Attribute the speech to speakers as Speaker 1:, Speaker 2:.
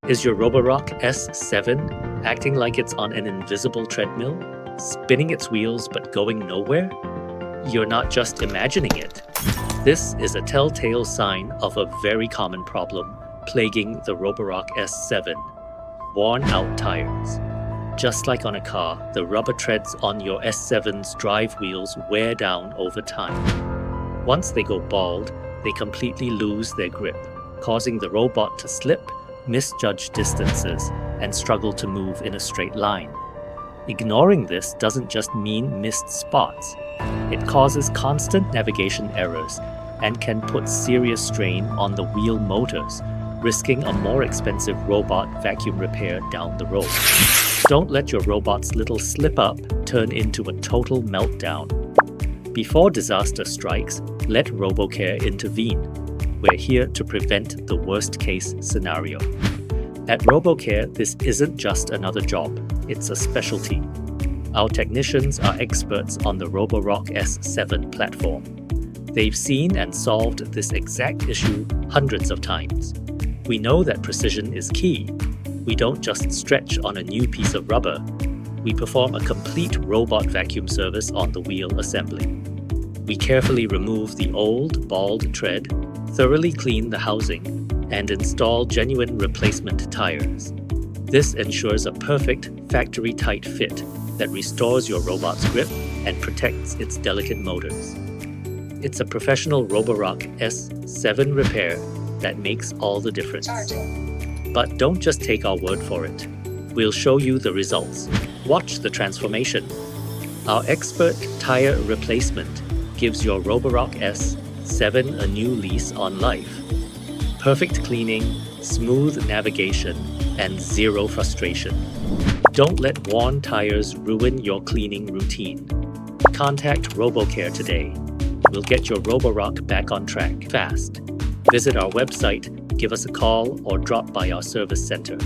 Speaker 1: Is your Roborock S7 acting like it's on an invisible treadmill, spinning its wheels but going nowhere? You're not just imagining it. This is a telltale sign of a very common problem plaguing the Roborock S7: worn-out tires. Just like on a car, the rubber treads on your S7's drive wheels wear down over time. Once they go bald, they completely lose their grip, causing the robot to slip, misjudge distances, and struggle to move in a straight line. Ignoring this doesn't just mean missed spots. It causes constant navigation errors and can put serious strain on the wheel motors, risking a more expensive robot vacuum repair down the road. Don't let your robot's little slip-up turn into a total meltdown. Before disaster strikes, let Robocare intervene. We're here to prevent the worst-case scenario. At Robocare, this isn't just another job, it's a specialty. Our technicians are experts on the Roborock S7 platform. They've seen and solved this exact issue hundreds of times. We know that precision is key. We don't just stretch on a new piece of rubber. We perform a complete robot vacuum service on the wheel assembly. We carefully remove the old, bald tread, thoroughly clean the housing, and install genuine replacement tires. This ensures a perfect, factory-tight fit that restores your robot's grip and protects its delicate motors. It's a professional Roborock S7 repair that makes all the difference. But don't just take our word for it. We'll show you the results. Watch the transformation. Our expert Tyre replacement gives your Roborock S7 a new lease on life. Perfect cleaning, smooth navigation, and zero frustration. Don't let worn tires ruin your cleaning routine. Contact Robocare today. We'll get your Roborock back on track fast. Visit our website, give us a call, or drop by our service center.